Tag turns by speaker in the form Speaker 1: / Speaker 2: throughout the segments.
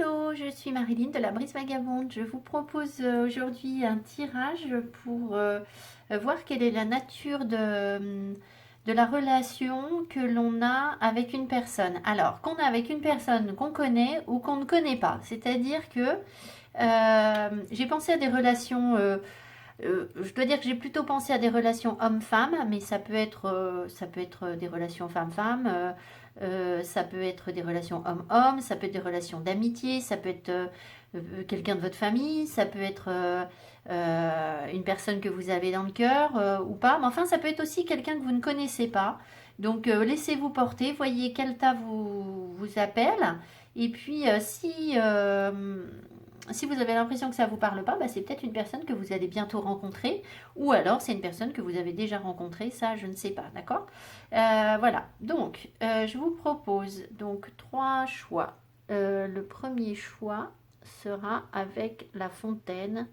Speaker 1: Hello, je suis Marilyn de la Brise Vagabonde. Je vous propose aujourd'hui un tirage pour voir quelle est la nature de la relation que l'on a avec une personne. Alors, qu'on a avec une personne qu'on connaît ou qu'on ne connaît pas. C'est-à-dire que j'ai pensé à des relations, je dois dire que j'ai plutôt pensé à des relations homme-femme, mais ça peut être des relations femme-femme. Ça peut être des relations homme-homme, ça peut être des relations d'amitié, ça peut être quelqu'un de votre famille, ça peut être une personne que vous avez dans le cœur ou pas. Mais enfin, ça peut être aussi quelqu'un que vous ne connaissez pas. Donc, laissez-vous porter, voyez quel tas vous appelle. Et puis, si vous avez l'impression que ça ne vous parle pas, bah, c'est peut-être une personne que vous allez bientôt rencontrer. Ou alors, c'est une personne que vous avez déjà rencontrée. Ça, je ne sais pas, d'accord. Voilà, donc je vous propose donc trois choix. Le premier choix sera avec la fontaine,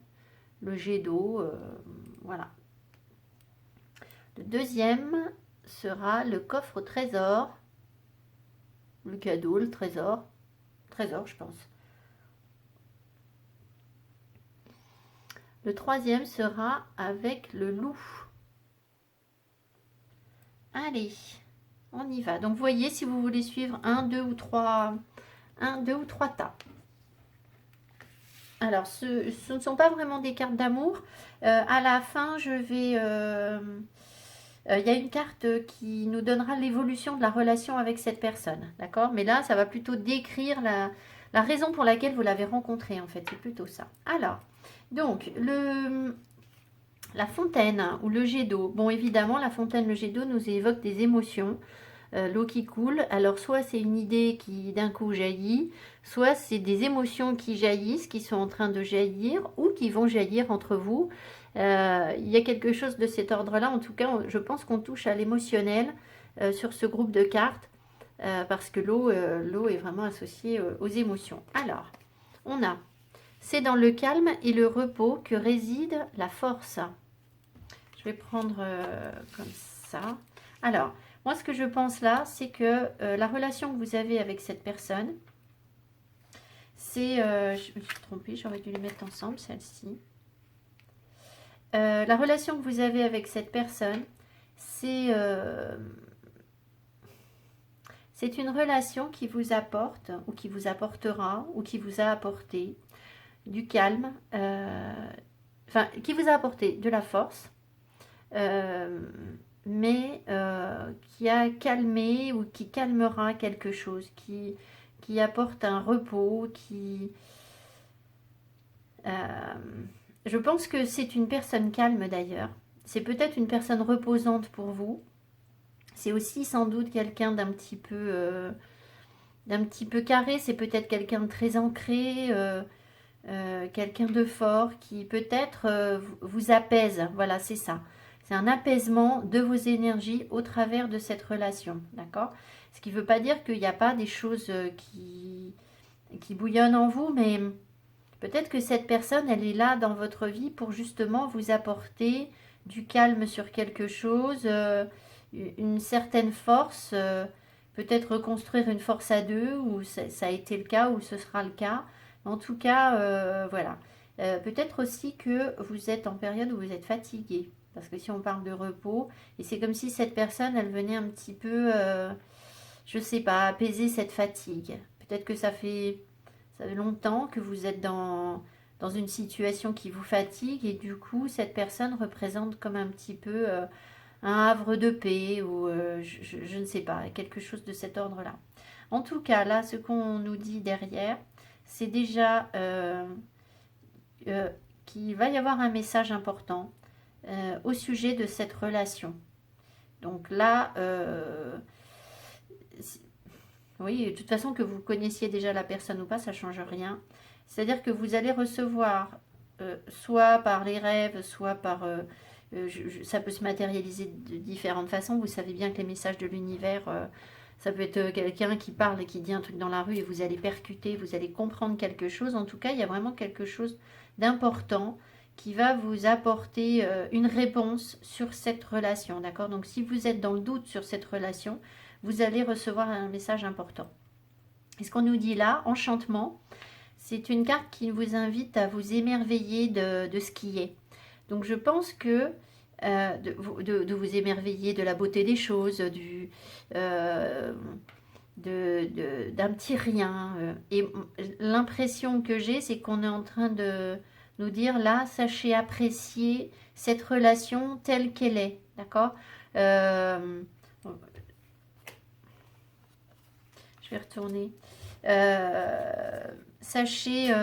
Speaker 1: le jet d'eau, voilà. Le deuxième sera le coffre au trésor, le cadeau, le trésor, trésor je pense. Le troisième sera avec le loup. Allez, on y va. Donc vous voyez si vous voulez suivre un, deux ou trois tas. Alors, ce ne sont pas vraiment des cartes d'amour. À la fin, il y a une carte qui nous donnera l'évolution de la relation avec cette personne. D'accord? Mais là, ça va plutôt décrire la raison pour laquelle vous l'avez rencontré, en fait. C'est plutôt ça. Alors, donc, la fontaine ou le jet d'eau. Bon, évidemment, la fontaine, le jet d'eau nous évoque des émotions. L'eau qui coule. Alors soit c'est une idée qui d'un coup jaillit, soit c'est des émotions qui jaillissent, qui sont en train de jaillir ou qui vont jaillir entre vous. Il y a quelque chose de cet ordre-là. En tout cas, je pense qu'on touche à l'émotionnel sur ce groupe de cartes parce que l'eau est vraiment associée aux émotions. Alors, on a, c'est dans le calme et le repos que réside la force. Je vais prendre comme ça. Alors, moi, ce que je pense là, c'est que la relation que vous avez avec cette personne, c'est... je me suis trompée, j'aurais dû les mettre ensemble, celle-ci. La relation que vous avez avec cette personne, c'est une relation qui vous apporte, ou qui vous apportera, ou qui vous a apporté du calme, enfin, qui vous a apporté de la force, mais qui a calmé ou qui calmera quelque chose, qui apporte un repos, je pense que c'est une personne calme d'ailleurs. C'est peut-être une personne reposante pour vous. C'est aussi sans doute quelqu'un d'un petit peu carré. C'est peut-être quelqu'un de très ancré, quelqu'un de fort qui peut-être vous apaise. Voilà, c'est ça. C'est un apaisement de vos énergies au travers de cette relation, d'accord? Ce qui ne veut pas dire qu'il n'y a pas des choses qui bouillonnent en vous, mais peut-être que cette personne, elle est là dans votre vie pour justement vous apporter du calme sur quelque chose, une certaine force, peut-être reconstruire une force à deux, ou ça a été le cas, ou ce sera le cas. En tout cas, voilà. Peut-être aussi que vous êtes en période où vous êtes fatigué. Parce que si on parle de repos, et c'est comme si cette personne, elle venait un petit peu, je ne sais pas, apaiser cette fatigue. Peut-être que ça fait longtemps que vous êtes dans une situation qui vous fatigue et du coup, cette personne représente comme un petit peu un havre de paix ou je ne sais pas, quelque chose de cet ordre-là. En tout cas, là, ce qu'on nous dit derrière, c'est déjà qu'il va y avoir un message important au sujet de cette relation. Donc là, oui, de toute façon, que vous connaissiez déjà la personne ou pas, ça ne change rien. C'est-à-dire que vous allez recevoir, soit par les rêves, soit par... ça peut se matérialiser de différentes façons. Vous savez bien que les messages de l'univers, ça peut être quelqu'un qui parle et qui dit un truc dans la rue et vous allez percuter, vous allez comprendre quelque chose. En tout cas, il y a vraiment quelque chose d'important qui va vous apporter une réponse sur cette relation. D'accord? Donc, si vous êtes dans le doute sur cette relation, vous allez recevoir un message important. Et ce qu'on nous dit là, enchantement, c'est une carte qui vous invite à vous émerveiller de ce qui est. Donc je pense que de vous émerveiller de la beauté des choses, d'un petit rien. Et l'impression que j'ai, c'est qu'on est en train de nous dire là, sachez apprécier cette relation telle qu'elle est. D'accord. Je vais retourner. Sachez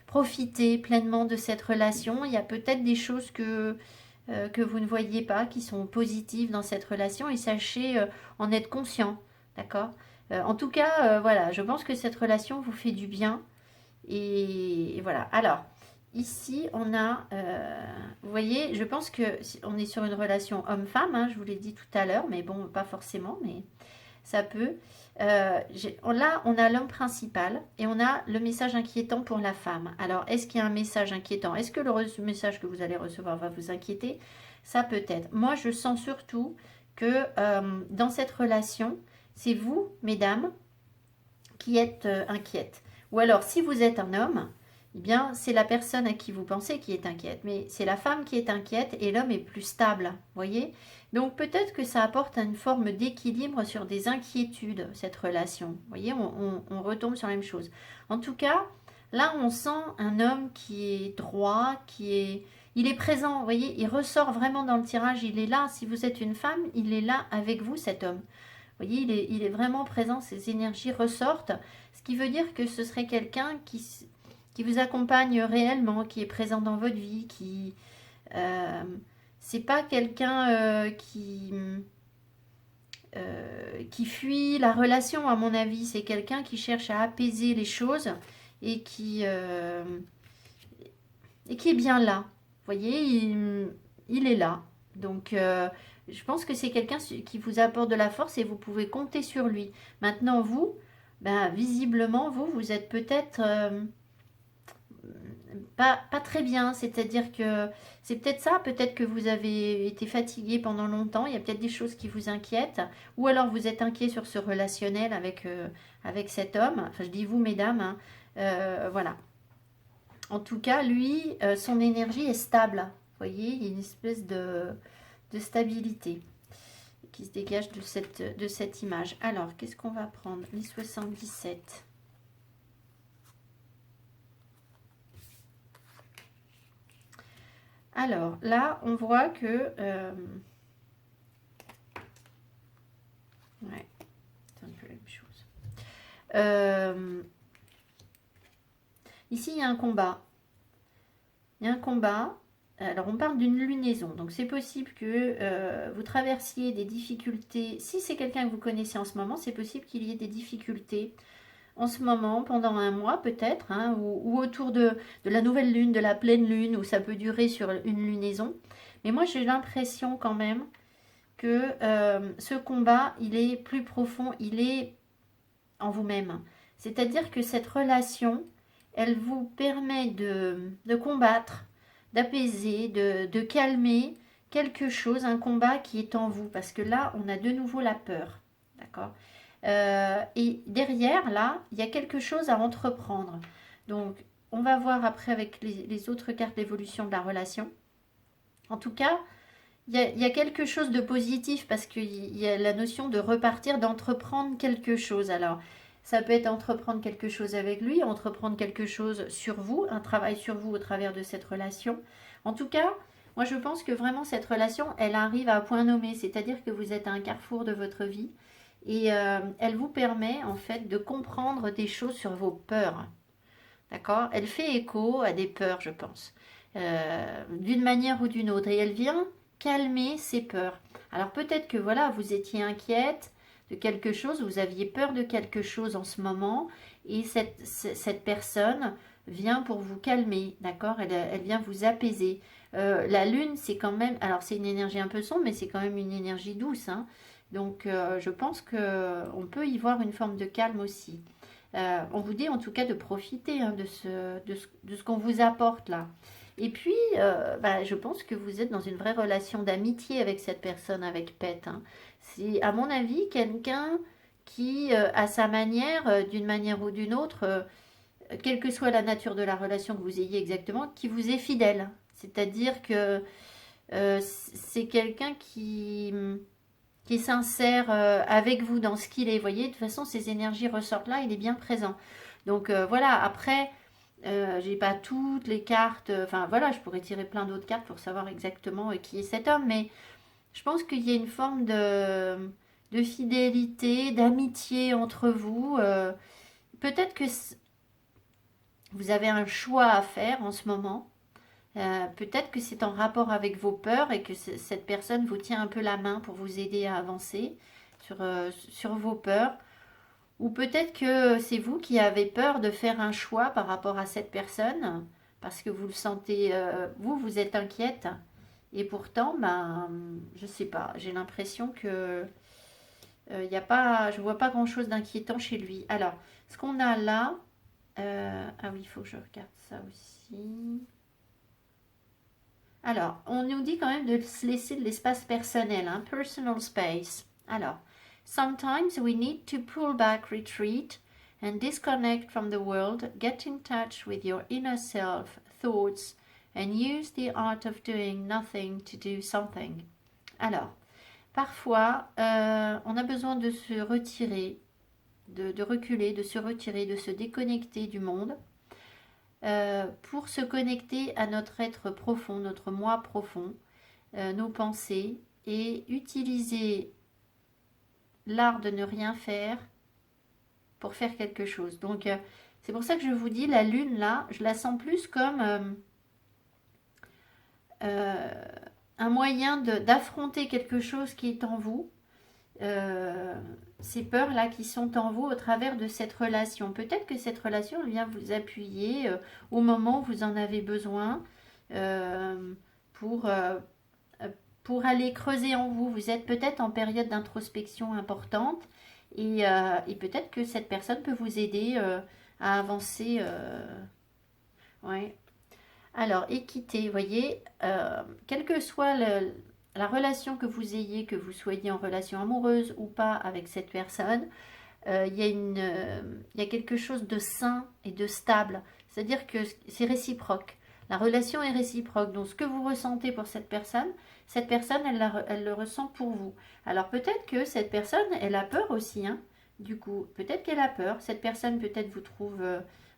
Speaker 1: profiter pleinement de cette relation. Il y a peut-être des choses que vous ne voyez pas, qui sont positives dans cette relation, et sachez en être conscient. D'accord. En tout cas, voilà, je pense que cette relation vous fait du bien. Et voilà. Alors, ici, on a, vous voyez, je pense que on est sur une relation homme-femme, hein, je vous l'ai dit tout à l'heure, mais bon, pas forcément, mais ça peut. Là, on a l'homme principal et on a le message inquiétant pour la femme. Alors, est-ce qu'il y a un message inquiétant? Est-ce que le message que vous allez recevoir va vous inquiéter? Ça peut être. Moi, je sens surtout que dans cette relation, c'est vous, mesdames, qui êtes inquiètes. Ou alors, si vous êtes un homme, eh bien, c'est la personne à qui vous pensez qui est inquiète. Mais c'est la femme qui est inquiète et l'homme est plus stable, voyez? Donc, peut-être que ça apporte une forme d'équilibre sur des inquiétudes, cette relation. Vous voyez, on retombe sur la même chose. En tout cas, là, on sent un homme qui est droit, il est présent, vous voyez, il ressort vraiment dans le tirage, il est là. Si vous êtes une femme, il est là avec vous, cet homme. Vous voyez, il est vraiment présent, ses énergies ressortent, ce qui veut dire que ce serait quelqu'un qui vous accompagne réellement, qui est présent dans votre vie, c'est pas quelqu'un qui fuit la relation, à mon avis. C'est quelqu'un qui cherche à apaiser les choses et qui est bien là. Vous voyez, il est là. Donc, je pense que c'est quelqu'un qui vous apporte de la force et vous pouvez compter sur lui. Maintenant, vous, ben, visiblement, vous êtes peut-être pas très bien. C'est-à-dire que c'est peut-être ça, peut-être que vous avez été fatigué pendant longtemps. Il y a peut-être des choses qui vous inquiètent. Ou alors vous êtes inquiet sur ce relationnel avec cet homme. Enfin, je dis vous, mesdames, hein. Voilà. En tout cas, lui, son énergie est stable. Vous voyez, il y a une espèce de stabilité qui se dégage de cette image. Alors, qu'est-ce qu'on va prendre? Les 77. Alors, là, on voit que... ouais, c'est un peu la même chose. Ici, il y a un combat. Il y a un combat. Alors, on parle d'une lunaison. Donc, c'est possible que vous traversiez des difficultés. Si c'est quelqu'un que vous connaissez en ce moment, c'est possible qu'il y ait des difficultés en ce moment, pendant un mois peut-être, hein, ou autour de la nouvelle lune, de la pleine lune, où ça peut durer sur une lunaison. Mais moi, j'ai l'impression quand même que ce combat, il est plus profond, il est en vous-même. C'est-à-dire que cette relation, elle vous permet de combattre, d'apaiser, de calmer quelque chose, un combat qui est en vous. Parce que là, on a de nouveau la peur. D'accord? Et derrière, là, il y a quelque chose à entreprendre. Donc, on va voir après avec les autres cartes d'évolution de la relation. En tout cas, il y a quelque chose de positif parce qu'il y a la notion de repartir, d'entreprendre quelque chose. Alors, ça peut être entreprendre quelque chose avec lui, entreprendre quelque chose sur vous, un travail sur vous au travers de cette relation. En tout cas, moi je pense que vraiment cette relation, elle arrive à point nommé, c'est-à-dire que vous êtes à un carrefour de votre vie et elle vous permet en fait de comprendre des choses sur vos peurs. D'accord? Elle fait écho à des peurs, je pense, d'une manière ou d'une autre, et elle vient calmer ces peurs. Alors peut-être que voilà, vous étiez inquiète de quelque chose, vous aviez peur de quelque chose en ce moment, et cette personne vient pour vous calmer, d'accord? Elle vient vous apaiser. La lune, c'est quand même, alors c'est une énergie un peu sombre, mais c'est quand même une énergie douce, hein. Donc je pense qu'on peut y voir une forme de calme aussi. On vous dit en tout cas de profiter, hein, de ce qu'on vous apporte là. Et puis, je pense que vous êtes dans une vraie relation d'amitié avec cette personne, avec Pet, hein. C'est, à mon avis, quelqu'un qui, à sa manière, d'une manière ou d'une autre, quelle que soit la nature de la relation que vous ayez exactement, qui vous est fidèle. C'est-à-dire que c'est quelqu'un qui est sincère avec vous dans ce qu'il est. Vous voyez, de toute façon, ces énergies ressortent là, il est bien présent. Donc voilà, après, j'ai pas toutes les cartes. Enfin voilà, je pourrais tirer plein d'autres cartes pour savoir exactement qui est cet homme, mais je pense qu'il y a une forme de fidélité, d'amitié entre vous. Peut-être que vous avez un choix à faire en ce moment. Peut-être que c'est en rapport avec vos peurs et que cette personne vous tient un peu la main pour vous aider à avancer sur vos peurs. Ou peut-être que c'est vous qui avez peur de faire un choix par rapport à cette personne parce que vous le sentez, vous êtes inquiète. Et pourtant, ben, je sais pas, j'ai l'impression que y a pas, je vois pas grand-chose d'inquiétant chez lui. Alors, ce qu'on a là, ah oui, il faut que je regarde ça aussi. Alors, on nous dit quand même de se laisser de l'espace personnel, hein, personal space. Alors, sometimes we need to pull back, retreat, and disconnect from the world, get in touch with your inner self, thoughts, and use the art of doing nothing to do something. Alors, parfois, on a besoin de se retirer, de reculer, de se retirer, de se déconnecter du monde pour se connecter à notre être profond, notre moi profond, nos pensées, et utiliser l'art de ne rien faire pour faire quelque chose. Donc, c'est pour ça que je vous dis, la lune, là, je la sens plus comme un moyen d'affronter quelque chose qui est en vous, ces peurs-là qui sont en vous au travers de cette relation. Peut-être que cette relation vient vous appuyer au moment où vous en avez besoin pour, euh, pour aller creuser en vous. Vous êtes peut-être en période d'introspection importante et peut-être que cette personne peut vous aider à avancer. Ouais. Alors, équité, vous voyez, quelle que soit la relation que vous ayez, que vous soyez en relation amoureuse ou pas avec cette personne, il y a quelque chose de sain et de stable. C'est-à-dire que c'est réciproque. La relation est réciproque. Donc, ce que vous ressentez pour cette personne, elle le ressent pour vous. Alors, peut-être que cette personne, elle a peur aussi, hein, du coup. Peut-être qu'elle a peur. Cette personne, peut-être, vous trouve,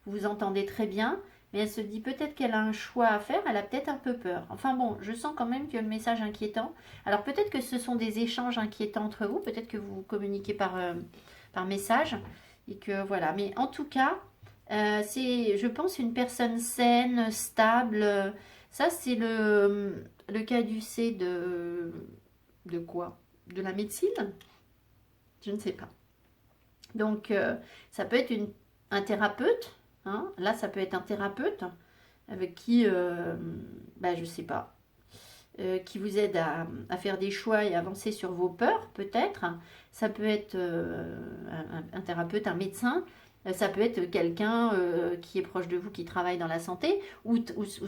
Speaker 1: vous vous entendez très bien, mais elle se dit peut-être qu'elle a un choix à faire, elle a peut-être un peu peur. Enfin bon, je sens quand même qu'il y a le message inquiétant. Alors peut-être que ce sont des échanges inquiétants entre vous, peut-être que vous communiquez par message, et que voilà. Mais en tout cas, c'est, je pense, une personne saine, stable. Ça, c'est le caducée de quoi? De la médecine? Je ne sais pas. Donc, ça peut être un thérapeute. Hein. Là, ça peut être un thérapeute avec qui, je ne sais pas, qui vous aide à faire des choix et avancer sur vos peurs, peut-être. Ça peut être un thérapeute, un médecin. Ça peut être quelqu'un qui est proche de vous, qui travaille dans la santé, ou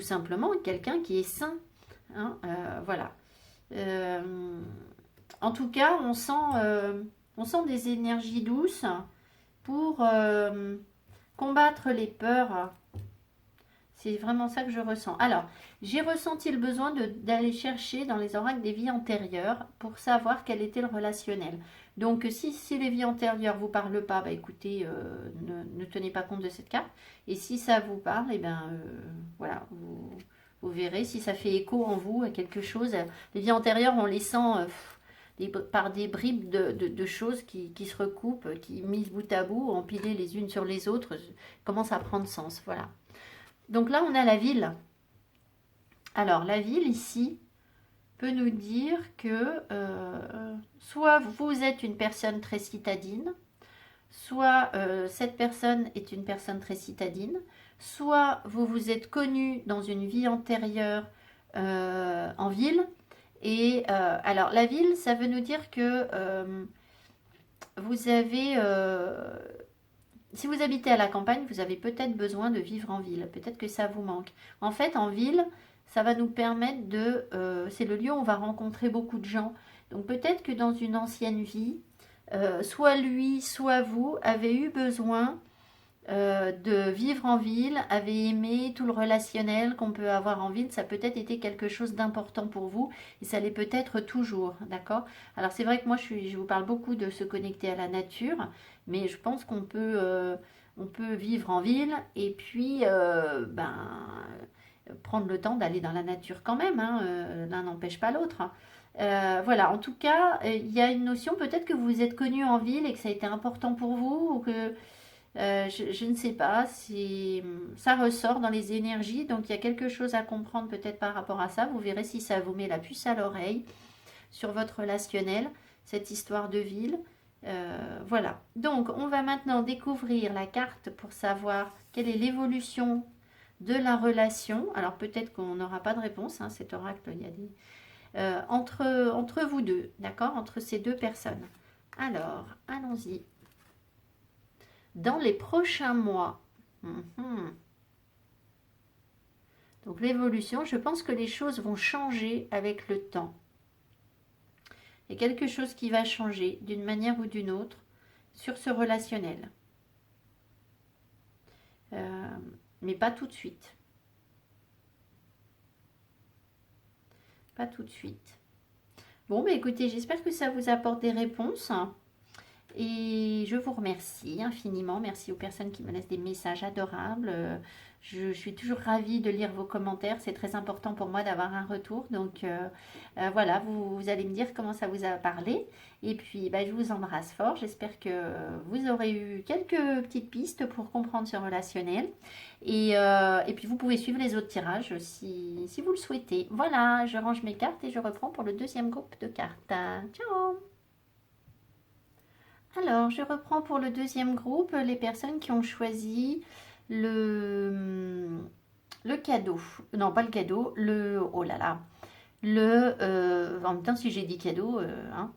Speaker 1: simplement quelqu'un qui est sain. Hein, voilà. En tout cas, on sent des énergies douces pour combattre les peurs. C'est vraiment ça que je ressens. Alors, j'ai ressenti le besoin d'aller chercher dans les oracles des vies antérieures pour savoir quel était le relationnel. Donc, si les vies antérieures ne vous parlent pas, bah écoutez, ne tenez pas compte de cette carte. Et si ça vous parle, et voilà, vous verrez si ça fait écho en vous à quelque chose. Les vies antérieures, on les sent par des bribes de choses qui se recoupent, qui mises bout à bout, empilées les unes sur les autres, commencent à prendre sens. Voilà. Donc là, on a la ville. Alors, la ville, ici, peut nous dire que soit vous êtes une personne très citadine, soit cette personne est une personne très citadine, soit vous vous êtes connu dans une vie antérieure en ville. Et alors, la ville, ça veut nous dire que vous avez... si vous habitez à la campagne, vous avez peut-être besoin de vivre en ville. Peut-être que ça vous manque. En fait, en ville, ça va nous permettre de... c'est le lieu où on va rencontrer beaucoup de gens. Donc peut-être que dans une ancienne vie, soit lui, soit vous avez eu besoin de vivre en ville, avez aimé tout le relationnel qu'on peut avoir en ville, ça a peut-être été quelque chose d'important pour vous et ça l'est peut-être toujours, d'accord? Alors c'est vrai que moi je vous parle beaucoup de se connecter à la nature, mais je pense on peut vivre en ville et puis prendre le temps d'aller dans la nature quand même, hein, l'un n'empêche pas l'autre. Voilà, en tout cas, il y a une notion peut-être que vous vous êtes connu en ville et que ça a été important pour vous ou que je ne sais pas, si ça ressort dans les énergies, donc il y a quelque chose à comprendre peut-être par rapport à ça. Vous verrez si ça vous met la puce à l'oreille sur votre relationnel, cette histoire de ville. Voilà. Donc on va maintenant découvrir la carte pour savoir quelle est l'évolution de la relation. Alors peut-être qu'on n'aura pas de réponse, hein, cet oracle, il y a des... entre vous deux, d'accord? Entre ces deux personnes. Alors, allons-y. Dans les prochains mois. Donc l'évolution, je pense que les choses vont changer avec le temps. Il y a quelque chose qui va changer d'une manière ou d'une autre sur ce relationnel. Mais pas tout de suite. Pas tout de suite. Bon, bah écoutez, j'espère que ça vous apporte des réponses. Et je vous remercie infiniment. Merci aux personnes qui me laissent des messages adorables. Je suis toujours ravie de lire vos commentaires. C'est très important pour moi d'avoir un retour. Donc voilà, vous allez me dire comment ça vous a parlé. Et puis bah, je vous embrasse fort. J'espère que vous aurez eu quelques petites pistes pour comprendre ce relationnel. Et puis vous pouvez suivre les autres tirages si vous le souhaitez. Voilà, je range mes cartes et je reprends pour le deuxième groupe de cartes. Ciao! Alors, je reprends pour le deuxième groupe les personnes qui ont choisi le cadeau. Non, pas le cadeau, oh là là. En même temps, si j'ai dit cadeau, hein,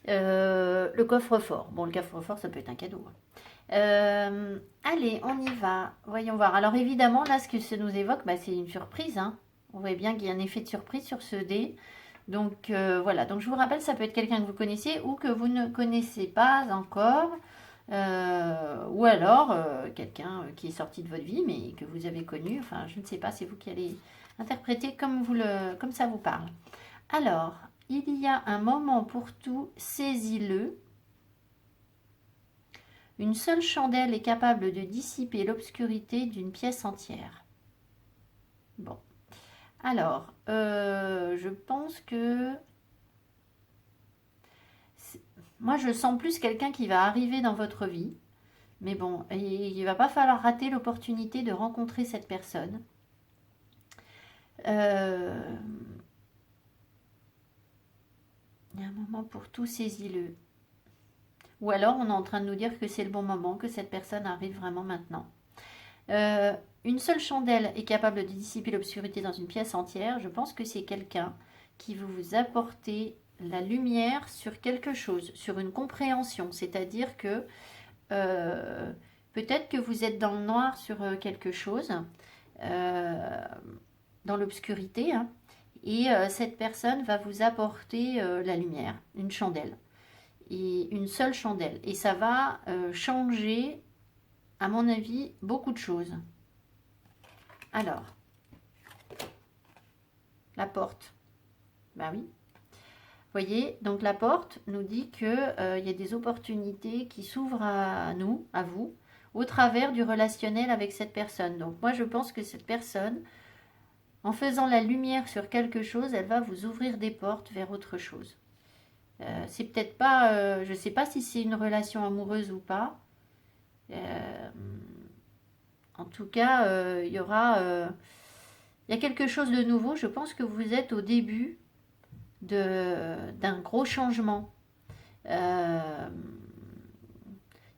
Speaker 1: le coffre-fort. Bon, le coffre-fort, ça peut être un cadeau, hein. Allez, on y va. Voyons voir. Alors, évidemment, là, ce que ça nous évoque, bah, c'est une surprise, hein. Vous voyez bien qu'il y a un effet de surprise sur ce dé. Donc voilà, donc je vous rappelle, ça peut être quelqu'un que vous connaissez ou que vous ne connaissez pas encore, ou alors quelqu'un qui est sorti de votre vie mais que vous avez connu, enfin je ne sais pas, c'est vous qui allez interpréter comme ça vous parle. Alors, il y a un moment pour tout, saisis-le. Une seule chandelle est capable de dissiper l'obscurité d'une pièce entière. Bon. Alors, je pense que... Moi, je sens plus quelqu'un qui va arriver dans votre vie. Mais bon, il ne va pas falloir rater l'opportunité de rencontrer cette personne. Il y a un moment pour tout, saisis-le. Ou alors, on est en train de nous dire que c'est le bon moment, que cette personne arrive vraiment maintenant. Une seule chandelle est capable de dissiper l'obscurité dans une pièce entière. Je pense que c'est quelqu'un qui veut vous apporter la lumière sur quelque chose, sur une compréhension. C'est-à-dire que peut-être que vous êtes dans le noir sur quelque chose, dans l'obscurité, hein, et cette personne va vous apporter la lumière, une chandelle, et une seule chandelle. Et ça va changer, à mon avis, beaucoup de choses. Alors, la porte. Ben oui. Vous voyez, donc la porte nous dit qu'il y a des opportunités qui s'ouvrent à nous, à vous, au travers du relationnel avec cette personne. Donc moi, je pense que cette personne, en faisant la lumière sur quelque chose, elle va vous ouvrir des portes vers autre chose. C'est peut-être pas, je ne sais pas si c'est une relation amoureuse ou pas. En tout cas, il y a quelque chose de nouveau. Je pense que vous êtes au début d'un gros changement.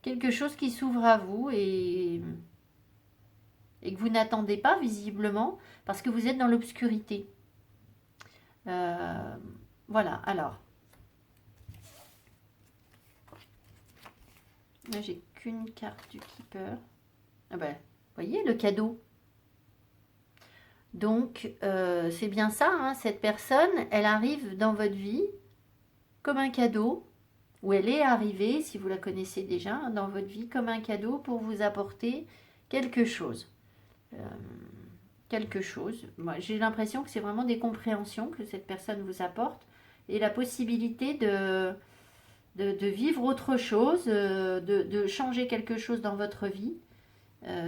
Speaker 1: Quelque chose qui s'ouvre à vous et que vous n'attendez pas visiblement parce que vous êtes dans l'obscurité. Voilà, alors. Là, j'ai qu'une carte du Keeper. Ah ben, vous voyez le cadeau. Donc, c'est bien ça, hein, cette personne, elle arrive dans votre vie comme un cadeau. ou elle est arrivée, si vous la connaissez déjà, hein, dans votre vie, comme un cadeau pour vous apporter quelque chose. Euh, quelque chose. Moi, j'ai l'impression que c'est vraiment des compréhensions que cette personne vous apporte et la possibilité de vivre autre chose, de changer quelque chose dans votre vie,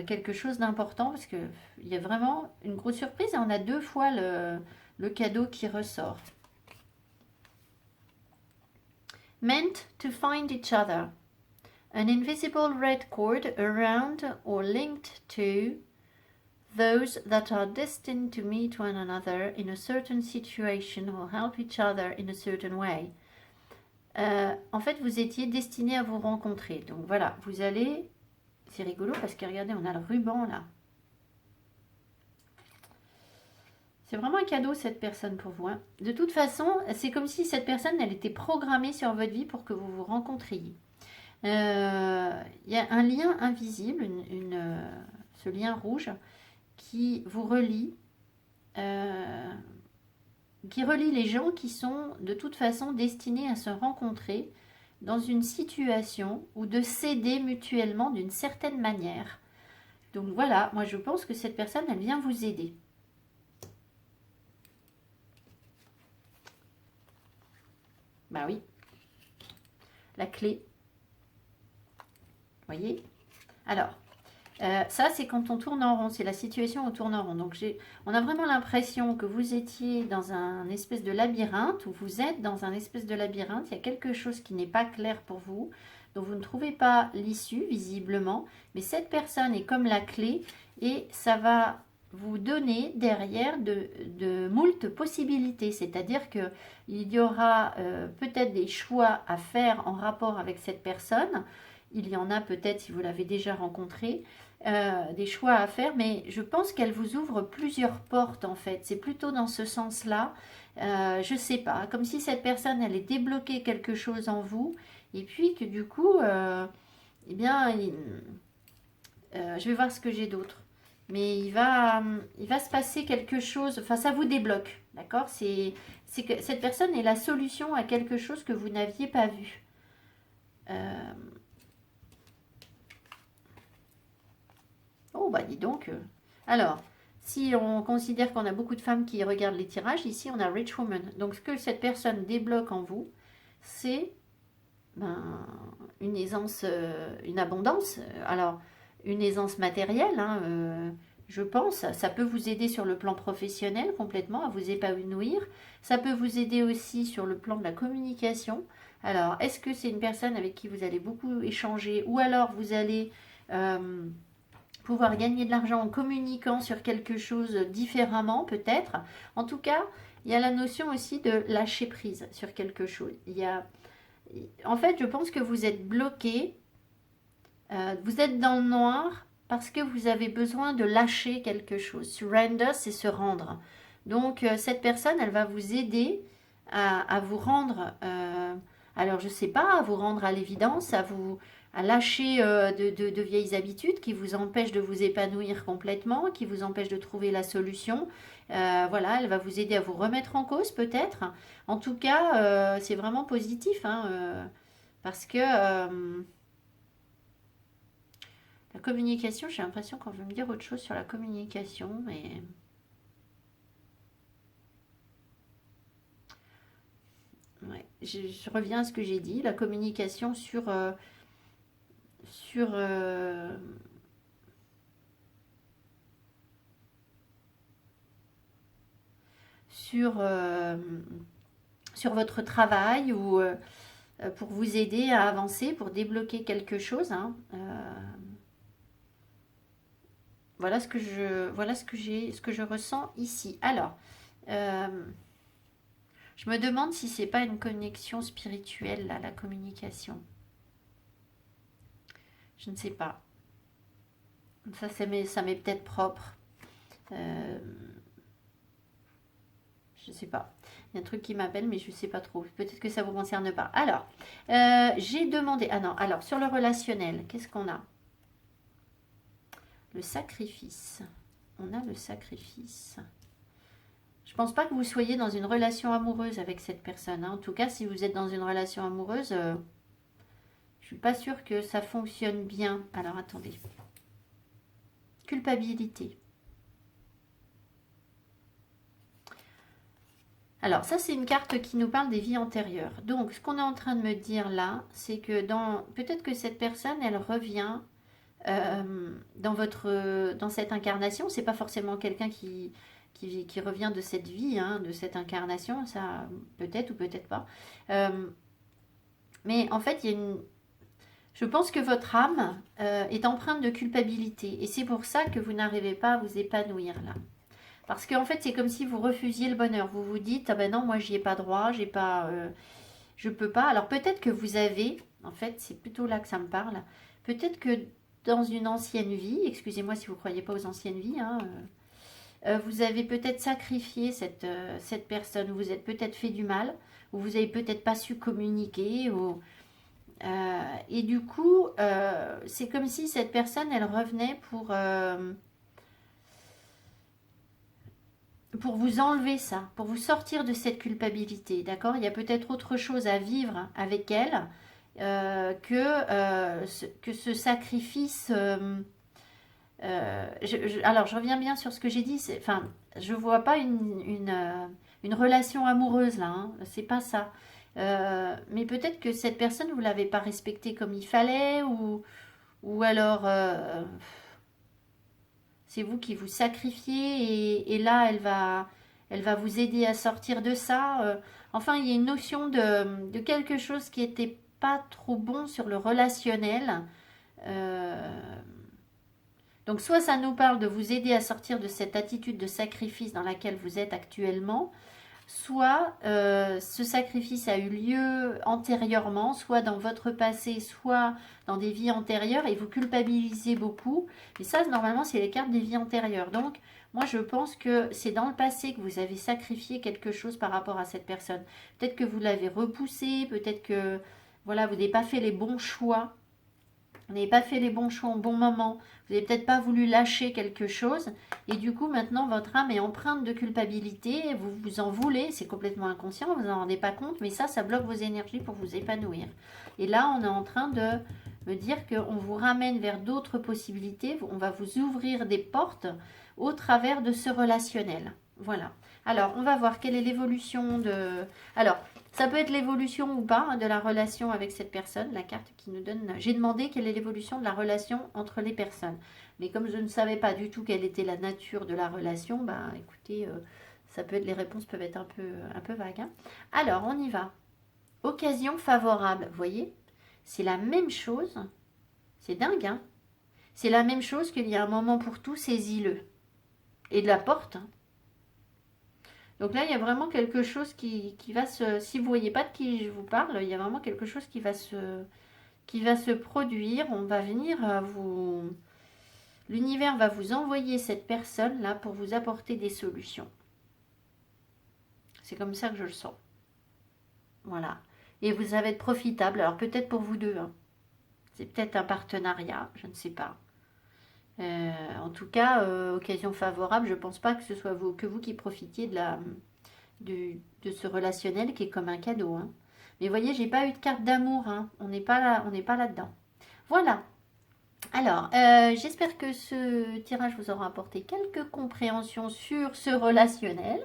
Speaker 1: quelque chose d'important parce qu'il y a vraiment une grosse surprise et on a deux fois le cadeau qui ressort. Meant to find each other. An invisible red cord around or linked to those that are destined to meet one another in a certain situation or help each other in a certain way. En fait, vous étiez destinés à vous rencontrer. Donc voilà, vous allez... C'est rigolo parce que regardez, on a le ruban là. C'est vraiment un cadeau cette personne pour vous. Hein. De toute façon, c'est comme si cette personne, elle était programmée sur votre vie pour que vous vous rencontriez. Il y a un lien invisible, ce lien rouge, qui vous relie, qui relie les gens qui sont de toute façon destinés à se rencontrer dans une situation ou de s'aider mutuellement d'une certaine manière. Donc voilà, moi je pense que cette personne, elle vient vous aider. Bah oui, la clé. Vous voyez? Alors, ça c'est quand on tourne en rond, c'est la situation où on tourne en rond. Donc on a vraiment l'impression que vous étiez dans un espèce de labyrinthe, ou vous êtes dans un espèce de labyrinthe, il y a quelque chose qui n'est pas clair pour vous, dont vous ne trouvez pas l'issue visiblement, mais cette personne est comme la clé et ça va vous donner derrière de moult possibilités, c'est-à-dire qu'il y aura peut-être des choix à faire en rapport avec cette personne. Il y en a peut-être si vous l'avez déjà rencontré, des choix à faire, mais je pense qu'elle vous ouvre plusieurs portes en fait. C'est plutôt dans ce sens-là. Je sais pas, comme si cette personne allait débloquer quelque chose en vous, et puis que du coup, eh bien, je vais voir ce que j'ai d'autre. Mais il va se passer quelque chose, enfin ça vous débloque, d'accord? C'est que cette personne est la solution à quelque chose que vous n'aviez pas vu. Oh bah dis donc. Alors, si on considère qu'on a beaucoup de femmes qui regardent les tirages, ici on a Rich Woman. Donc ce que cette personne débloque en vous, c'est une aisance, une abondance. Alors, une aisance matérielle, hein, je pense, ça peut vous aider sur le plan professionnel complètement à vous épanouir. Ça peut vous aider aussi sur le plan de la communication. Alors, est-ce que c'est une personne avec qui vous allez beaucoup échanger, ou alors vous allez pouvoir gagner de l'argent en communiquant sur quelque chose différemment peut-être. En tout cas, il y a la notion aussi de lâcher prise sur quelque chose. En fait, je pense que vous êtes bloqué, vous êtes dans le noir parce que vous avez besoin de lâcher quelque chose. Surrender, c'est se rendre. Donc, cette personne, elle va vous aider à vous rendre, alors je ne sais pas, à vous rendre à l'évidence, à lâcher de vieilles habitudes qui vous empêchent de vous épanouir complètement, qui vous empêchent de trouver la solution. Voilà, elle va vous aider à vous remettre en cause peut-être. En tout cas, c'est vraiment positif, hein, parce que la communication, j'ai l'impression qu'on veut me dire autre chose sur la communication, mais... Ouais, je reviens à ce que j'ai dit, la communication sur sur sur votre travail, ou pour vous aider à avancer, pour débloquer quelque chose. Hein. Voilà ce que ce que je ressens ici. Alors, je me demande si c'est pas une connexion spirituelle là, la communication. Je ne sais pas. Ça m'est peut-être propre. Je ne sais pas. Il y a un truc qui m'appelle, mais je ne sais pas trop. Peut-être que ça ne vous concerne pas. Alors, j'ai demandé... Ah non, alors, sur le relationnel, qu'est-ce qu'on a? Le sacrifice. On a le sacrifice. Je ne pense pas que vous soyez dans une relation amoureuse avec cette personne. Hein. En tout cas, si vous êtes dans une relation amoureuse, suis pas sûre que ça fonctionne bien. Alors, attendez. Culpabilité. Alors, ça, c'est une carte qui nous parle des vies antérieures. Donc, ce qu'on est en train de me dire là, c'est que peut-être que cette personne, elle revient dans cette incarnation. C'est pas forcément quelqu'un qui revient de cette vie, hein, de cette incarnation, ça peut-être ou peut-être pas. Mais en fait, je pense que votre âme est empreinte de culpabilité. Et c'est pour ça que vous n'arrivez pas à vous épanouir là. Parce qu'en fait, c'est comme si vous refusiez le bonheur. Vous vous dites, ah ben non, moi, j'y ai pas droit, je peux pas. Alors peut-être que vous avez, en fait, c'est plutôt là que ça me parle, peut-être que dans une ancienne vie, excusez-moi si vous ne croyez pas aux anciennes vies, hein, vous avez peut-être sacrifié cette personne, vous vous êtes peut-être fait du mal, ou vous avez peut-être pas su communiquer, et du coup, c'est comme si cette personne, elle revenait pour vous enlever ça, pour vous sortir de cette culpabilité, d'accord? Il y a peut-être autre chose à vivre avec elle que ce sacrifice. Alors, je reviens bien sur ce que j'ai dit. Enfin, je vois pas une relation amoureuse là. Hein, c'est pas ça. Mais peut-être que cette personne, vous l'avez pas respectée comme il fallait, ou alors c'est vous qui vous sacrifiez et là, elle va vous aider à sortir de ça. Enfin, il y a une notion de quelque chose qui était pas trop bon sur le relationnel. Euh, donc soit ça nous parle de vous aider à sortir de cette attitude de sacrifice dans laquelle vous êtes actuellement, soit ce sacrifice a eu lieu antérieurement, soit dans votre passé, soit dans des vies antérieures, et vous culpabilisez beaucoup. Et ça, normalement, c'est les cartes des vies antérieures. Donc, moi, je pense que c'est dans le passé que vous avez sacrifié quelque chose par rapport à cette personne. Peut-être que vous l'avez repoussé, peut-être que voilà, vous n'avez pas fait les bons choix. Vous n'avez pas fait les bons choix au bon moment, vous n'avez peut-être pas voulu lâcher quelque chose, et du coup maintenant votre âme est empreinte de culpabilité, vous vous en voulez, c'est complètement inconscient, vous n'en rendez pas compte, mais ça bloque vos énergies pour vous épanouir. Et là on est en train de me dire qu'on vous ramène vers d'autres possibilités, on va vous ouvrir des portes au travers de ce relationnel. Voilà. Alors on va voir quelle est l'évolution de... Alors, ça peut être l'évolution ou pas de la relation avec cette personne, la carte qui nous donne... J'ai demandé quelle est l'évolution de la relation entre les personnes. Mais comme je ne savais pas du tout quelle était la nature de la relation, bah écoutez, ça peut être, les réponses peuvent être un peu vagues. Hein. Alors, on y va. Occasion favorable, vous voyez? C'est la même chose. C'est dingue, hein? C'est la même chose qu'il y a un moment pour tout, saisis-le. Et de la porte, hein. Donc là, il y a vraiment quelque chose qui va se... Si vous ne voyez pas de qui je vous parle, il y a vraiment quelque chose qui va se produire. On va venir vous... L'univers va vous envoyer cette personne-là pour vous apporter des solutions. C'est comme ça que je le sens. Voilà. Et vous allez être profitable. Alors peut-être pour vous deux. Hein. C'est peut-être un partenariat, je ne sais pas. En tout cas, occasion favorable, je ne pense pas que ce soit que vous qui profitiez de ce relationnel qui est comme un cadeau. Hein. Mais vous voyez, j'ai pas eu de carte d'amour. Hein. On n'est pas là, on n'est pas là-dedans. Voilà. Alors, j'espère que ce tirage vous aura apporté quelques compréhensions sur ce relationnel.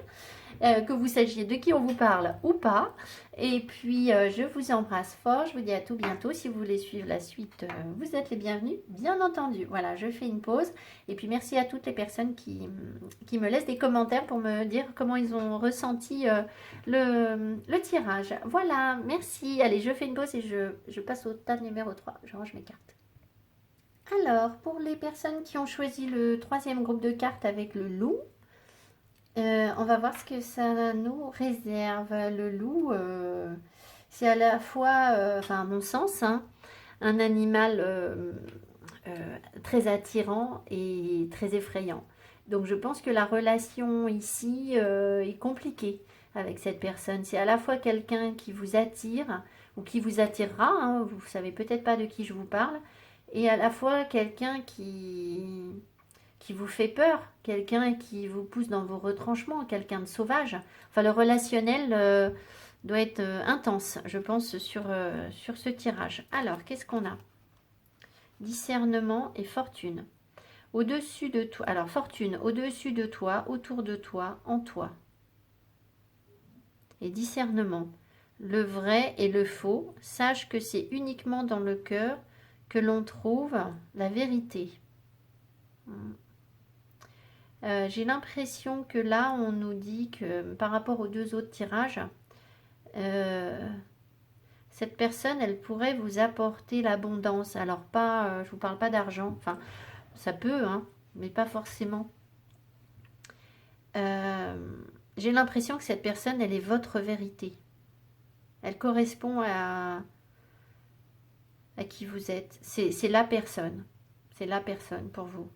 Speaker 1: Que vous sachiez de qui on vous parle ou pas. Et puis, je vous embrasse fort. Je vous dis à tout bientôt. Si vous voulez suivre la suite, vous êtes les bienvenus, bien entendu. Voilà, je fais une pause. Et puis, merci à toutes les personnes qui me laissent des commentaires pour me dire comment ils ont ressenti le tirage. Voilà, merci. Allez, je fais une pause et je passe au tas numéro 3. Je range mes cartes. Alors, pour les personnes qui ont choisi le troisième groupe de cartes avec le loup, on va voir ce que ça nous réserve. Le loup, c'est à la fois, enfin à mon sens, hein, un animal très attirant et très effrayant. Donc je pense que la relation ici est compliquée avec cette personne. C'est à la fois quelqu'un qui vous attire ou qui vous attirera, hein, vous ne savez peut-être pas de qui je vous parle, et à la fois quelqu'un qui vous fait peur, quelqu'un qui vous pousse dans vos retranchements, quelqu'un de sauvage. Enfin, le relationnel, doit être intense, je pense, sur ce tirage. Alors, qu'est-ce qu'on a? Discernement et fortune. Au-dessus de toi, alors fortune, au-dessus de toi, autour de toi, en toi. Et discernement, le vrai et le faux, sache que c'est uniquement dans le cœur que l'on trouve la vérité. J'ai l'impression que là, on nous dit que par rapport aux deux autres tirages, cette personne, elle pourrait vous apporter l'abondance. Alors pas, je vous parle pas d'argent, enfin ça peut, hein, mais pas forcément. J'ai l'impression que cette personne, elle est votre vérité. Elle correspond à qui vous êtes. C'est la personne. C'est la personne pour vous.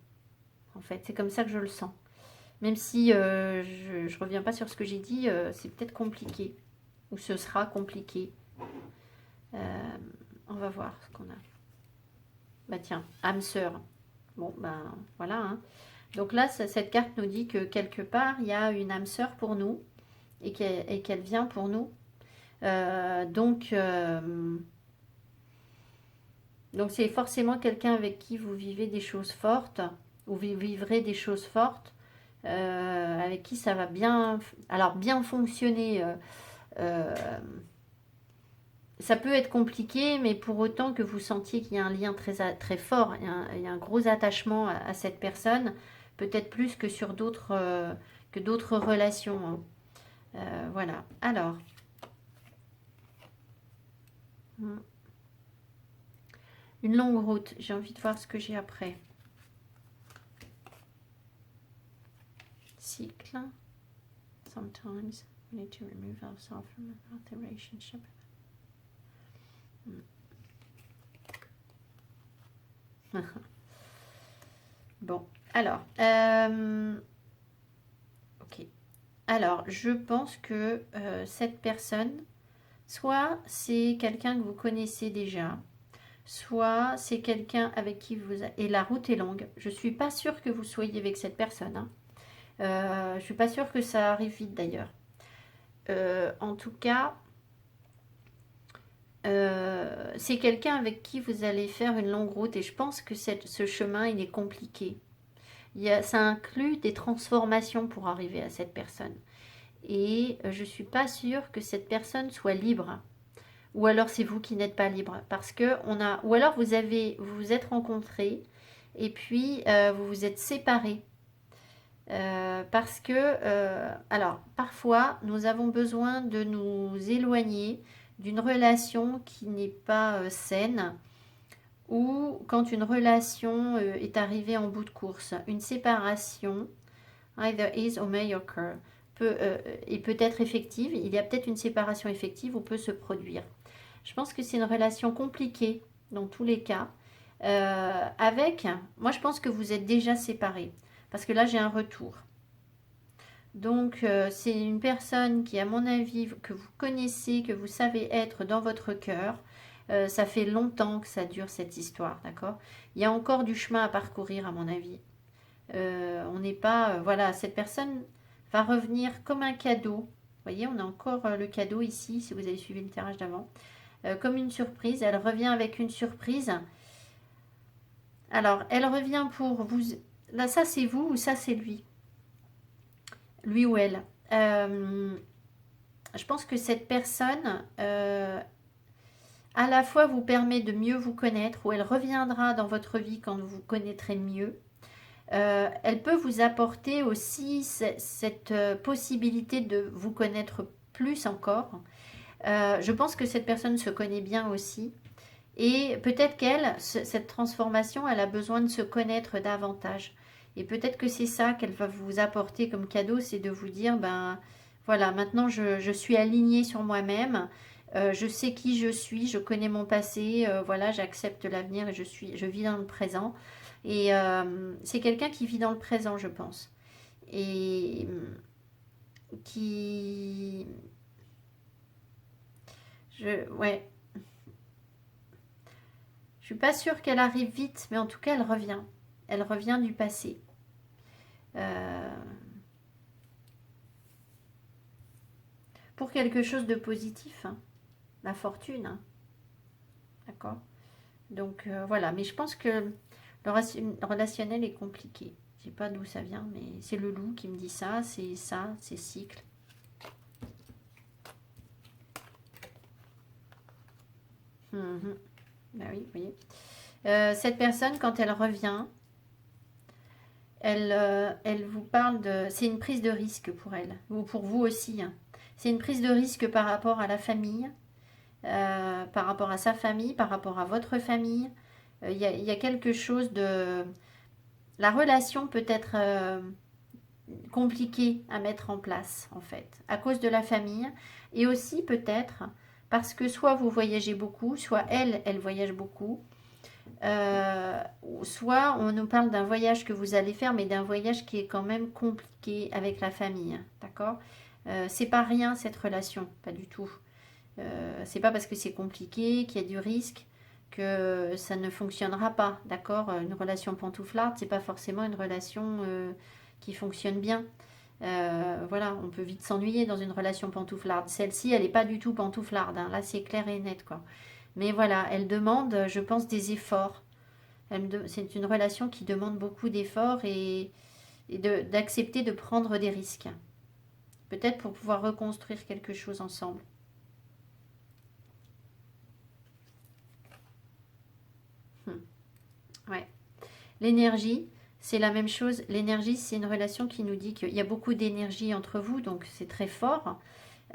Speaker 1: En fait, c'est comme ça que je le sens. Même si je ne reviens pas sur ce que j'ai dit, c'est peut-être compliqué. Ou ce sera compliqué. On va voir ce qu'on a. Bah tiens, âme sœur. Bon, ben voilà. Hein. Donc là, cette carte nous dit que quelque part, il y a une âme sœur pour nous. Et qu'elle vient pour nous. Donc c'est forcément quelqu'un avec qui vous vivez des choses fortes. Ou vous vivrez des choses fortes. Avec qui ça va bien, alors bien fonctionner. Ça peut être compliqué, mais pour autant que vous sentiez qu'il y a un lien très, très fort, il y a un gros attachement à cette personne, peut-être plus que sur d'autres relations. Hein. Voilà. Alors. Une longue route. J'ai envie de voir ce que j'ai après. Cycle. Sometimes we need to remove ourselves from a healthy relationship. Bon, alors. Ok. Alors, je pense que cette personne, soit c'est quelqu'un que vous connaissez déjà, soit c'est quelqu'un avec qui vous... Et la route est longue. Je ne suis pas sûre que vous soyez avec cette personne. Hein. Je ne suis pas sûre que ça arrive vite d'ailleurs. En tout cas, c'est quelqu'un avec qui vous allez faire une longue route. Et je pense que ce chemin, il est compliqué. Ça inclut des transformations pour arriver à cette personne. Et je ne suis pas sûre que cette personne soit libre. Ou alors c'est vous qui n'êtes pas libre. Parce que ou alors vous vous êtes rencontrés et puis vous vous êtes séparés. Parce que, alors, parfois, nous avons besoin de nous éloigner d'une relation qui n'est pas saine ou quand une relation est arrivée en bout de course. Une séparation, either is or may occur, et peut être effective. Il y a peut-être une séparation effective ou peut se produire. Je pense que c'est une relation compliquée dans tous les cas. Moi je pense que vous êtes déjà séparés. Parce que là, j'ai un retour. Donc, c'est une personne qui, à mon avis, que vous connaissez, que vous savez être dans votre cœur. Ça fait longtemps que ça dure, cette histoire, d'accord? Il y a encore du chemin à parcourir, à mon avis. On n'est pas... voilà, cette personne va revenir comme un cadeau. Vous voyez, on a encore le cadeau ici, si vous avez suivi le tirage d'avant. Comme une surprise. Elle revient avec une surprise. Alors, elle revient pour vous... Là, ça, c'est vous ou ça, c'est lui. Lui ou elle. Je pense que cette personne, à la fois, vous permet de mieux vous connaître, ou elle reviendra dans votre vie quand vous vous connaîtrez mieux. Elle peut vous apporter aussi cette possibilité de vous connaître plus encore. Je pense que cette personne se connaît bien aussi. Et peut-être qu'elle, cette transformation, elle a besoin de se connaître davantage. Et peut-être que c'est ça qu'elle va vous apporter comme cadeau, c'est de vous dire, ben voilà, maintenant je suis alignée sur moi-même, je sais qui je suis, je connais mon passé, voilà, j'accepte l'avenir et je vis dans le présent. Et c'est quelqu'un qui vit dans le présent, je pense. Et qui... Ouais. Je suis pas sûre qu'elle arrive vite, mais en tout cas, elle revient. Elle revient du passé. pour quelque chose de positif, hein. La fortune, hein. D'accord. Donc voilà, mais je pense que le relationnel est compliqué. Je sais pas d'où ça vient, mais c'est le loup qui me dit ça, c'est cycle. Mhm. Bah oui, vous voyez. Cette personne, quand elle revient, elle vous parle de... C'est une prise de risque pour elle, ou pour vous aussi, hein. C'est une prise de risque par rapport à la famille, par rapport à sa famille, par rapport à votre famille. Il y a quelque chose de... La relation peut être compliquée à mettre en place, en fait, à cause de la famille, et aussi peut-être parce que soit vous voyagez beaucoup, soit elle voyage beaucoup. Soit on nous parle d'un voyage que vous allez faire, mais d'un voyage qui est quand même compliqué avec la famille, d'accord. C'est pas rien cette relation, pas du tout. C'est pas parce que c'est compliqué, qu'il y a du risque, que ça ne fonctionnera pas, d'accord. Une relation pantouflarde, c'est pas forcément une relation qui fonctionne bien. Voilà, on peut vite s'ennuyer dans une relation pantouflarde. Celle-ci, elle n'est pas du tout pantouflarde, hein. Là, c'est clair et net, quoi. Mais voilà, elle demande, je pense, des efforts. C'est une relation qui demande beaucoup d'efforts et d'accepter de prendre des risques. Peut-être pour pouvoir reconstruire quelque chose ensemble. Ouais. L'énergie, c'est la même chose. L'énergie, c'est une relation qui nous dit qu'il y a beaucoup d'énergie entre vous, donc c'est très fort.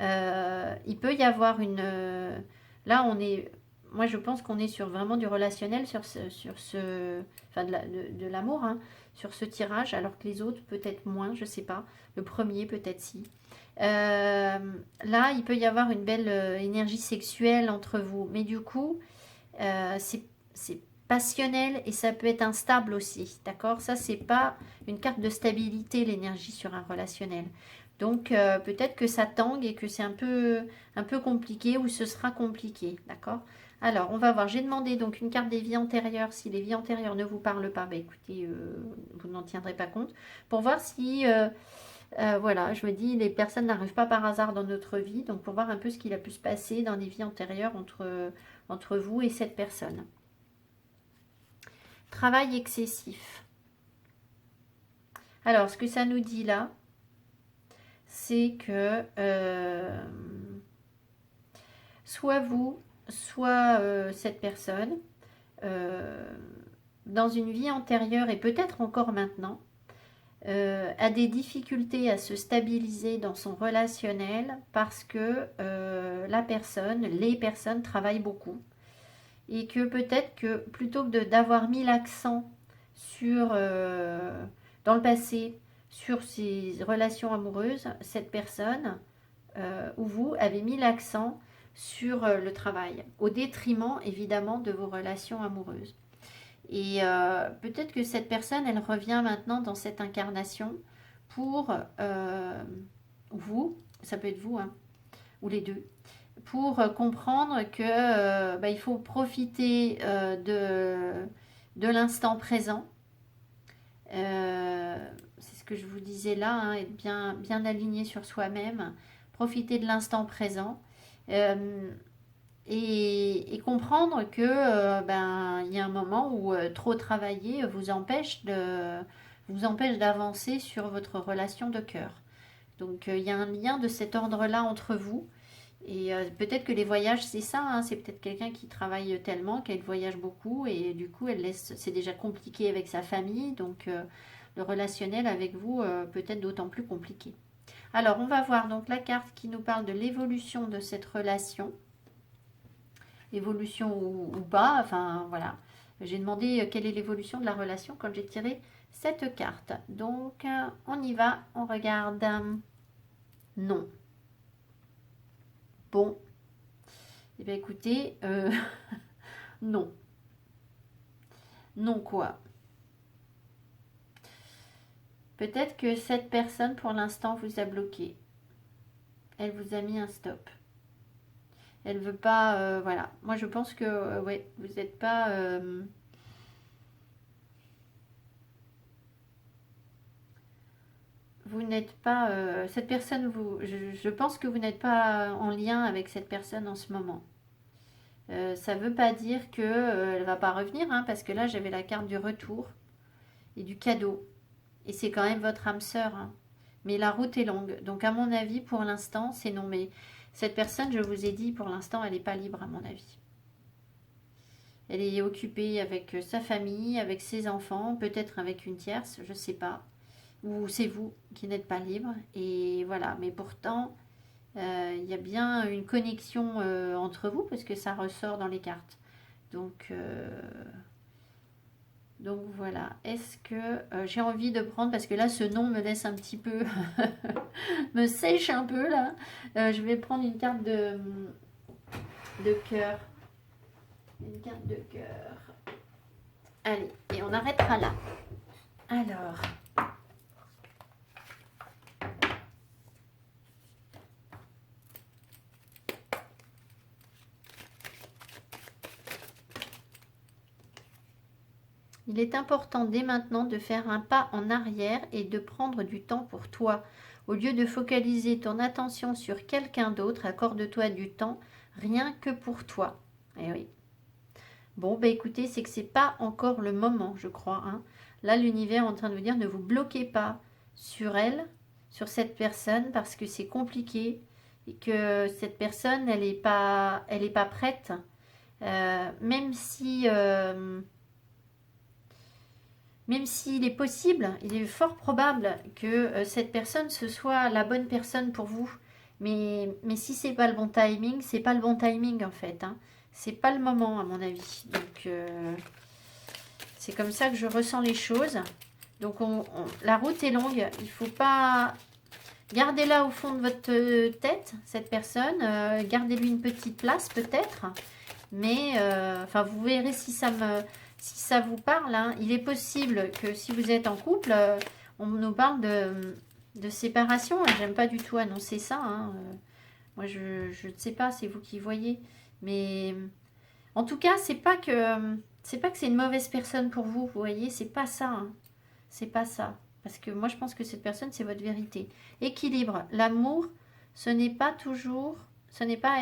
Speaker 1: Il peut y avoir une... là, on est... Moi, je pense qu'on est sur vraiment du relationnel, enfin, de l'amour, hein, sur ce tirage, alors que les autres, peut-être moins, je sais pas. Le premier, peut-être si. Là, il peut y avoir une belle énergie sexuelle entre vous. Mais du coup, c'est passionnel et ça peut être instable aussi. D'accord. Ça, c'est pas une carte de stabilité, l'énergie sur un relationnel. Donc, peut-être que ça tangue et que c'est un peu compliqué ou ce sera compliqué. D'accord. Alors, on va voir. J'ai demandé donc une carte des vies antérieures. Si les vies antérieures ne vous parlent pas, bah, écoutez, vous n'en tiendrez pas compte. Pour voir si... voilà, je me dis, les personnes n'arrivent pas par hasard dans notre vie, donc pour voir un peu ce qu'il a pu se passer dans des vies antérieures entre vous et cette personne. Travail excessif. Alors, ce que ça nous dit là, c'est que soit vous, soit cette personne, dans une vie antérieure et peut-être encore maintenant, a des difficultés à se stabiliser dans son relationnel parce que les personnes travaillent beaucoup et que peut-être que plutôt que d'avoir mis l'accent sur, dans le passé, sur ses relations amoureuses, cette personne ou vous avez mis l'accent sur le travail, au détriment évidemment de vos relations amoureuses. Et peut-être que cette personne, elle revient maintenant dans cette incarnation pour vous, ça peut être vous, hein, ou les deux, pour comprendre que il faut profiter de l'instant présent. C'est ce que je vous disais là, hein, être bien aligné sur soi-même, profiter de l'instant présent. Et comprendre que il y a un moment où trop travailler vous empêche d'avancer sur votre relation de cœur. Donc il y a un lien de cet ordre-là entre vous. Et peut-être que les voyages, c'est ça, hein, c'est peut-être quelqu'un qui travaille tellement qu'elle voyage beaucoup et du coup, c'est déjà compliqué avec sa famille, donc le relationnel avec vous peut être d'autant plus compliqué. Alors, on va voir donc la carte qui nous parle de l'évolution de cette relation. Évolution ou pas, enfin voilà. J'ai demandé quelle est l'évolution de la relation quand j'ai tiré cette carte. Donc, on y va, on regarde. Non. Bon. Eh bien, écoutez, non. Non quoi? Peut-être que cette personne, pour l'instant, vous a bloqué. Elle vous a mis un stop. Elle veut pas, voilà. Moi, je pense que, ouais, vous n'êtes pas... vous n'êtes pas... cette personne, je pense que vous n'êtes pas en lien avec cette personne en ce moment. Ça ne veut pas dire qu'elle ne va pas revenir, hein, parce que là, j'avais la carte du retour et du cadeau. Et c'est quand même votre âme sœur. Hein. Mais la route est longue. Donc, à mon avis, pour l'instant, c'est non. Mais cette personne, je vous ai dit, pour l'instant, elle n'est pas libre, à mon avis. Elle est occupée avec sa famille, avec ses enfants, peut-être avec une tierce, je ne sais pas. Ou c'est vous qui n'êtes pas libre. Et voilà. Mais pourtant, il y a bien une connexion entre vous, parce que ça ressort dans les cartes. Donc voilà, est-ce que j'ai envie de prendre, parce que là ce nom me laisse un petit peu, me sèche un peu là, je vais prendre une carte de cœur, une carte de cœur, allez, et on arrêtera là. Alors, il est important dès maintenant de faire un pas en arrière et de prendre du temps pour toi. Au lieu de focaliser ton attention sur quelqu'un d'autre, accorde-toi du temps rien que pour toi. Eh oui. Bon, bah écoutez, c'est que c'est pas encore le moment, je crois. Hein. Là, l'univers est en train de vous dire, ne vous bloquez pas sur elle, sur cette personne, parce que c'est compliqué et que cette personne, elle est pas prête. Même s'il est possible, il est fort probable que cette personne, ce soit la bonne personne pour vous. Mais si c'est pas le bon timing, c'est pas le bon timing en fait. Hein. C'est pas le moment à mon avis. Donc c'est comme ça que je ressens les choses. Donc la route est longue. Il faut pas... Gardez-la au fond de votre tête, cette personne. Gardez-lui une petite place peut-être. Mais enfin, vous verrez si ça vous parle. Hein. Il est possible que si vous êtes en couple, on nous parle de séparation. J'aime pas du tout annoncer ça. Hein. Moi, je ne sais pas, c'est vous qui voyez. Mais en tout cas, c'est pas que c'est une mauvaise personne pour vous. Vous voyez, c'est pas ça. Hein. C'est pas ça. Parce que moi, je pense que cette personne, c'est votre vérité. Équilibre. L'amour, ce n'est pas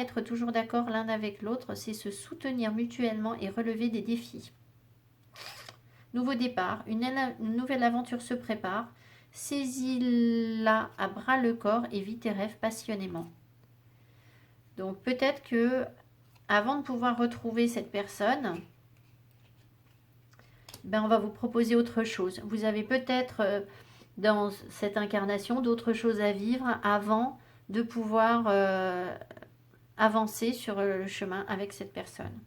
Speaker 1: être toujours d'accord l'un avec l'autre, c'est se soutenir mutuellement et relever des défis. Nouveau départ, une nouvelle aventure se prépare. Saisis-la à bras le corps et vis tes rêves passionnément. Donc peut-être que avant de pouvoir retrouver cette personne, on va vous proposer autre chose. Vous avez peut-être dans cette incarnation d'autres choses à vivre avant de pouvoir avancer sur le chemin avec cette personne.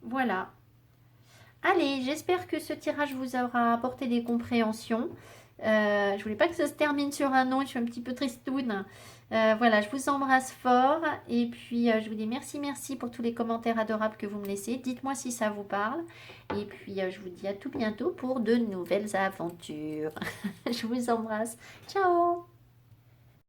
Speaker 1: Voilà. Allez, j'espère que ce tirage vous aura apporté des compréhensions. Je voulais pas que ça se termine sur un non, je suis un petit peu tristoune. Voilà, je vous embrasse fort et puis je vous dis merci pour tous les commentaires adorables que vous me laissez. Dites-moi si ça vous parle et puis je vous dis à tout bientôt pour de nouvelles aventures. Je vous embrasse. Ciao!